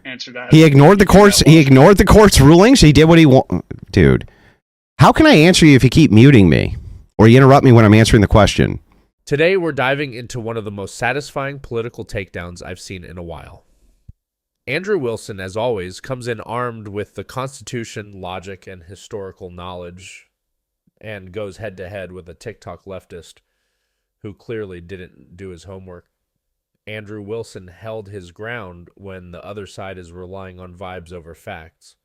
answer that. He ignored the court's. He ignored the court's rulings. He did what he wanted. Dude, how can I answer you if you keep muting me or you interrupt me when I'm answering the question? Today, we're diving into one of the most satisfying political takedowns I've seen in a while. Andrew Wilson, as always, comes in armed with the Constitution, logic, and historical knowledge, and goes head-to-head with a TikTok leftist who clearly didn't do his homework. Andrew Wilson held his ground when the other side is relying on vibes over facts.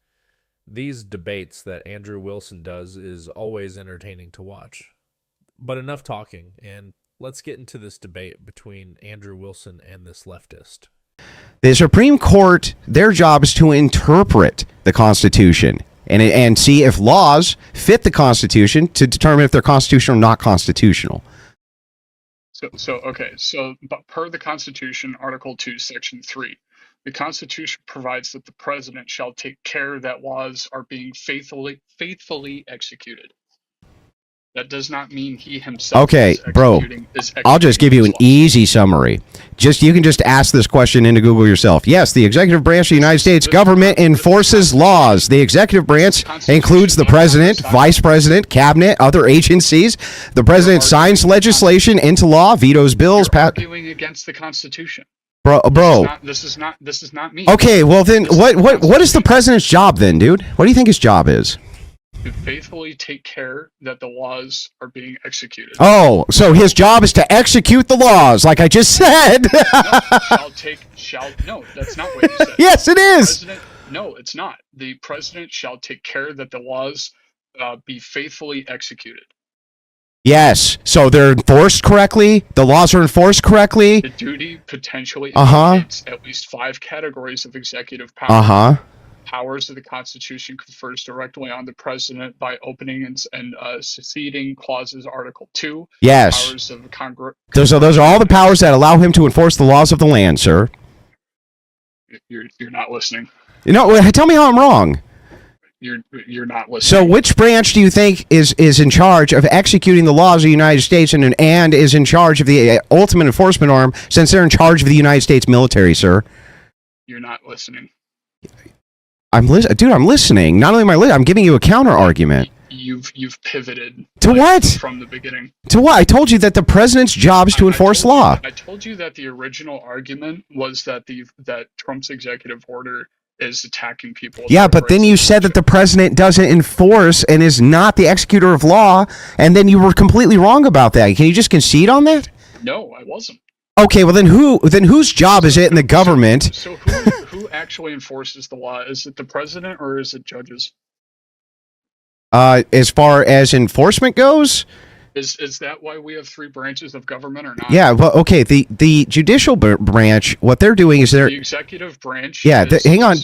These debates that Andrew Wilson does is always entertaining to watch. But enough talking, and let's get into this debate between Andrew Wilson and this leftist. The Supreme Court, their job is to interpret the Constitution and see if laws fit the Constitution to determine if they're constitutional or not constitutional. But per the Constitution, Article 2, Section 3, the Constitution provides that the president shall take care that laws are being faithfully executed. That does not mean he himself Okay, bro, I'll just give you an easy summary. You can just ask this question into Google yourself. Yes, the executive branch of the United States government enforces laws. The executive branch includes the president, vice president, cabinet, other agencies. The president signs legislation into law, vetoes bills. You're arguing against the Constitution. Bro. This is not me. Okay, well then, what is the president's job then, dude? What do you think his job is? To faithfully take care that the laws are being executed. Oh, so his job is to execute the laws, like I just said. No, that's not what you said. Yes, it is. No, it's not. The president shall take care that the laws be faithfully executed. Yes, so they're enforced correctly. The laws are enforced correctly. The duty potentially indicates at least 5 categories of executive power. Powers of the Constitution confers directly on the president by opening and seceding clauses, Article 2. Yes. Powers of Congress. Those are all the powers that allow him to enforce the laws of the land, sir. You're not listening. Tell me how I'm wrong. You're not listening. So which branch do you think is in charge of executing the laws of the United States and is in charge of the ultimate enforcement arm, since they're in charge of the United States military, sir? You're not listening. I'm listening. Not only am I listening, I'm giving you a counter argument. You've pivoted to what from the beginning. To what? I told you that the president's job is to enforce law. I told you that the original argument was that Trump's executive order is attacking people. Yeah, but then you said that the president doesn't enforce and is not the executor of law, and then you were completely wrong about that. Can you just concede on that? No, I wasn't. Okay, well then whose job is it in the government? So who actually enforces the law? Is it the president or is it judges? As far as enforcement goes? Is that why we have 3 branches of government or not? Yeah, well, okay, the judicial branch, what they're doing is the executive branch. Yeah, hang on,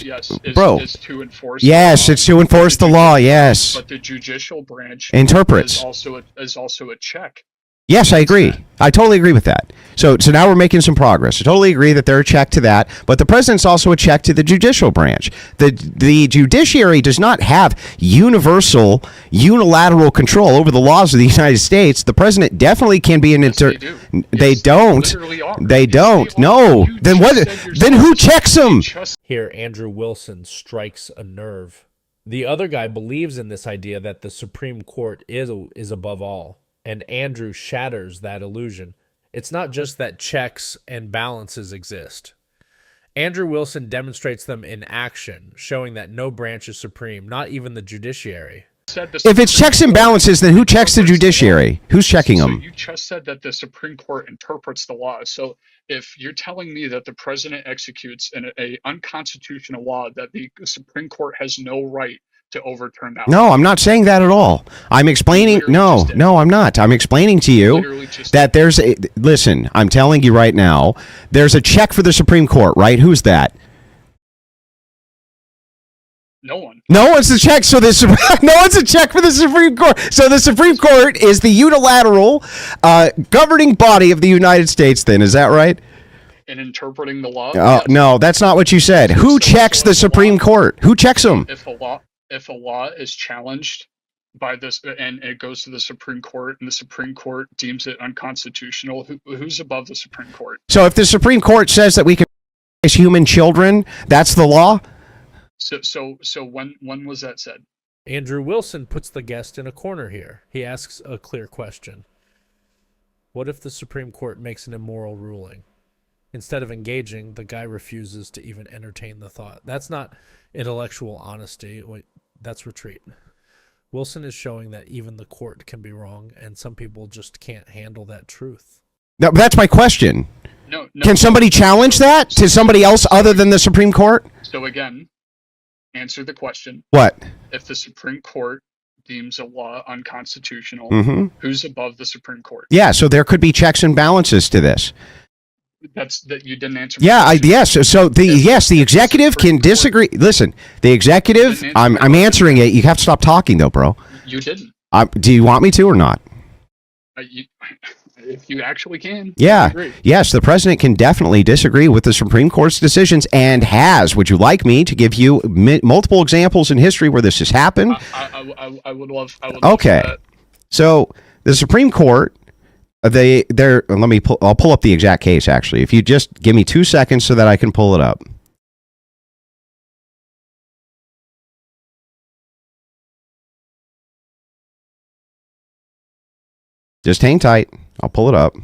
bro. Is to enforce. Yes, it's to enforce the law. Yes. But the judicial branch interprets. Is also a check. Yes, I agree. I totally agree with that. So now we're making some progress. I totally agree that they're a check to that, but the president's also a check to the judicial branch. The judiciary does not have universal, unilateral control over the laws of the United States. The president definitely can be an They don't. They don't. No. Then what? Then who checks them? Here, Andrew Wilson strikes a nerve. The other guy believes in this idea that the Supreme Court is above all. And Andrew shatters that illusion. It's not just that checks and balances exist. Andrew Wilson demonstrates them in action, showing that no branch is supreme, not even the judiciary. If it's checks and balances, then who checks the judiciary? Who's checking them? So you just said that the Supreme Court interprets the law. So if you're telling me that the president executes an unconstitutional law, that the Supreme Court has no right to overturn that. No, I'm not saying that at all. I'm explaining. No, I'm not. I'm explaining to you that listen, I'm telling you right now, there's a check for the Supreme Court, right? Who's that? No one. No one's the check. So no one's a check for the Supreme Court. So the Supreme Court is the unilateral governing body of the United States. Then is that right? In interpreting the law. Yes. No, that's not what you said. Who checks the Supreme Court? Who checks them? If a law is challenged by this and it goes to the Supreme Court and the Supreme Court deems it unconstitutional, who's above the Supreme Court? So if the Supreme Court says that we can human children. That's the law. So when was that said? Andrew Wilson puts the guest in a corner here. He asks a clear question. What if the Supreme Court makes an immoral ruling? Instead of engaging, the guy refuses to even entertain the thought. That's not intellectual honesty. That's retreat. Wilson is showing that even the court can be wrong, and some people just can't handle that truth. That's my question. No. Can somebody challenge that to somebody else other than the Supreme Court? So again, answer the question. What? If the Supreme Court deems a law unconstitutional, who's above the Supreme Court? Yeah, so there could be checks and balances to this. That you didn't answer. Yes. So the executive can disagree. Listen, the executive. I'm answering it. You have to stop talking though, bro. You didn't. Do you want me to or not? If you actually can. Yeah. Yes, the president can definitely disagree with the Supreme Court's decisions and has. Would you like me to give you multiple examples in history where this has happened? I would love. Okay. Love that. So the Supreme Court. I'll pull up the exact case, actually. If you just give me 2 seconds so that I can pull it up. Just hang tight. I'll pull it up.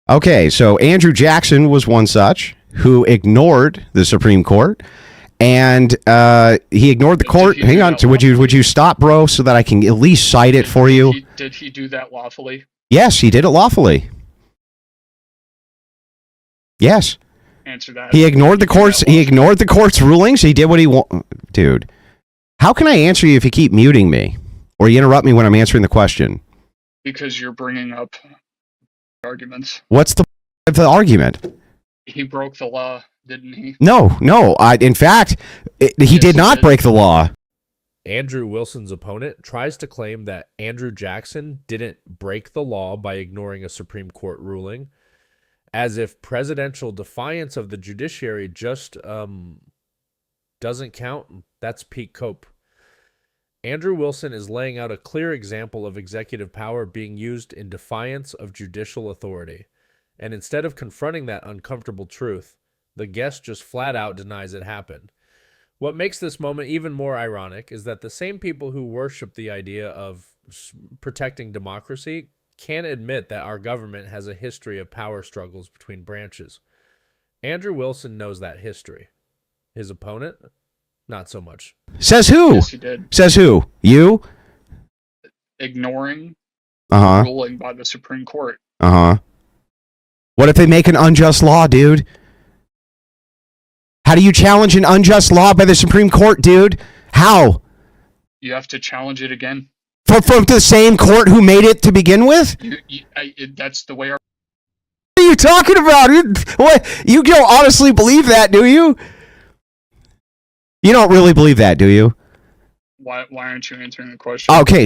Okay, so Andrew Jackson was one such who ignored the Supreme Court. And he ignored the court. Hang on. So would you stop, bro, so that I can at least cite it for you? Did he do that lawfully? Yes, he did it lawfully. Yes. Answer that. He ignored the court's. He ignored the court's rulings. He did what he wanted. Dude, how can I answer you if you keep muting me or you interrupt me when I'm answering the question? Because you're bringing up arguments. What's the argument? He broke the law. Didn't he? No. In fact, he did not break the law. Andrew Wilson's opponent tries to claim that Andrew Jackson didn't break the law by ignoring a Supreme Court ruling, as if presidential defiance of the judiciary just doesn't count. That's peak cope. Andrew Wilson is laying out a clear example of executive power being used in defiance of judicial authority. And instead of confronting that uncomfortable truth, the guest just flat out denies it happened. What makes this moment even more ironic is that the same people who worship the idea of protecting democracy can't admit that our government has a history of power struggles between branches. Andrew Wilson knows that history. His opponent, not so much. Says who? Yes, he did. Says who? You? Ignoring ruling by the Supreme Court. What if they make an unjust law, dude? How do you challenge an unjust law by the Supreme Court, dude? How? You have to challenge it again. From the same court who made it to begin with? That's the way our... What are you talking about? You don't honestly believe that, do you? You don't really believe that, do you? Why aren't you answering the question? Okay,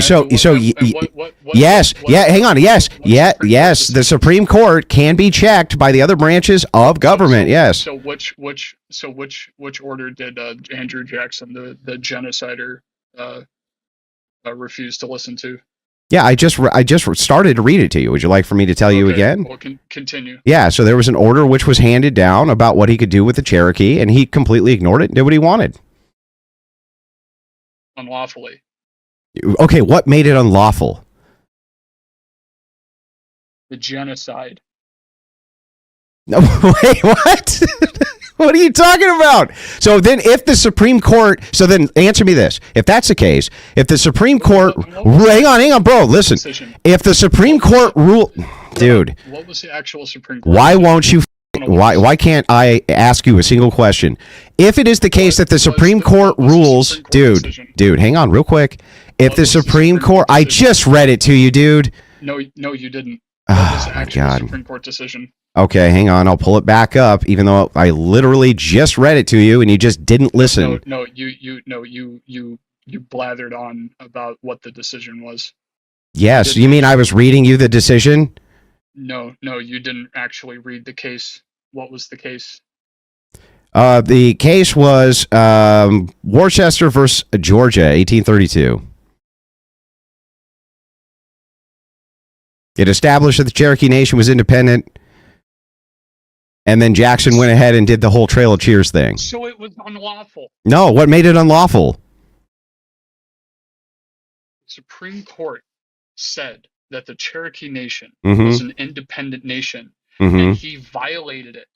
yes, hang on, yes, the Supreme Court can be checked by the other branches of government. Yes. So which order did Andrew Jackson, the genocider, refuse to listen to? Yeah, I just started to read it to you. Would you like for me to tell you again? Well, continue. Yeah, so there was an order which was handed down about what he could do with the Cherokee, and he completely ignored it and did what he wanted. Unlawfully. Okay, what made it unlawful? The genocide. No, wait, what? What are you talking about? So then if the Supreme Court, so then answer me this. If that's the case, if the Supreme Court, hang on, bro, listen. Decision. If the Supreme Court dude. What was the actual Supreme Court? Why won't you, why can't I ask you a single question? If it is the case that the Supreme Court rules, dude, hang on real quick. If the Supreme Court, I just read it to you, dude. No, you didn't. What was the actual Supreme Court decision? Okay, hang on. I'll pull it back up, even though I literally just read it to you and you just didn't listen. No, you blathered on about what the decision was. Yes, you mean I was reading you the decision? No, you didn't actually read the case. What was the case? The case was Worcester versus Georgia, 1832. It established that the Cherokee Nation was independent, and then Jackson went ahead and did the whole Trail of Cheers thing. So it was unlawful. No, what made it unlawful? The Supreme Court said that the Cherokee Nation Mhm. was an independent nation, Mm-hmm. and he violated it.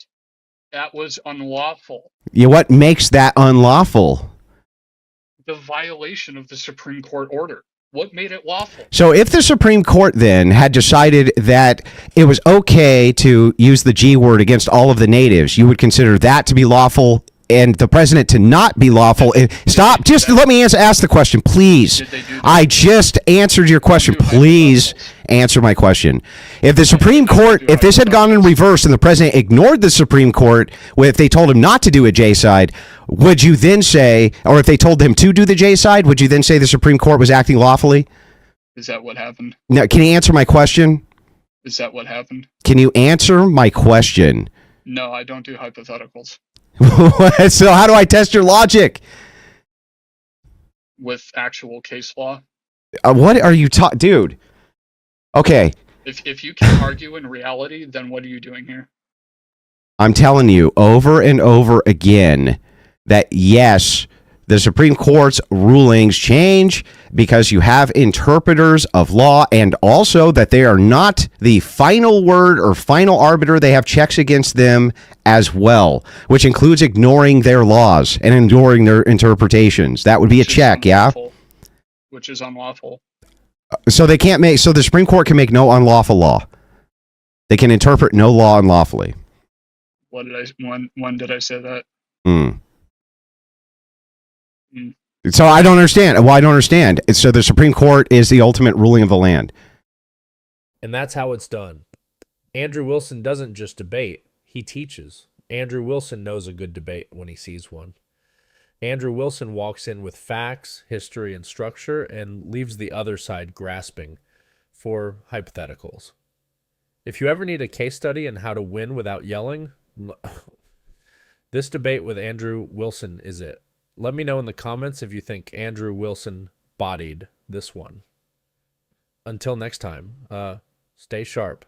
That was unlawful. Yeah, what makes that unlawful? The violation of the Supreme Court order. What made it lawful? So if the Supreme Court then had decided that it was okay to use the G word against all of the natives, you would consider that to be lawful and the president to not be lawful. Stop. Just let me ask the question, please. Did they do that? I just answered your question. Please answer my question. If the Supreme Court, if this had gone in reverse and the president ignored the Supreme Court, if they told him not to do a J side, would you then say, or if they told him to do the J side, would you then say the Supreme Court was acting lawfully? Is that what happened? Now, can you answer my question? Is that what happened? Can you answer my question? No, I don't do hypotheticals. So how do I test your logic? With actual case law. What are you talking, dude? Okay. If you can argue in reality, then what are you doing here? I'm telling you over and over again that yes, the Supreme Court's rulings change because you have interpreters of law, and also that they are not the final word or final arbiter. They have checks against them as well, which includes ignoring their laws and ignoring their interpretations. That would be a check, yeah? Which is unlawful. So they can't make, so the Supreme Court can make no unlawful law. They can interpret no law unlawfully. When did I say that? So I don't understand. Well, I don't understand. So the Supreme Court is the ultimate ruling of the land. And that's how it's done. Andrew Wilson doesn't just debate, he teaches. Andrew Wilson knows a good debate when he sees one. Andrew Wilson walks in with facts, history, and structure and leaves the other side grasping for hypotheticals. If you ever need a case study on how to win without yelling, this debate with Andrew Wilson is it. Let me know in the comments if you think Andrew Wilson bodied this one. Until next time, stay sharp.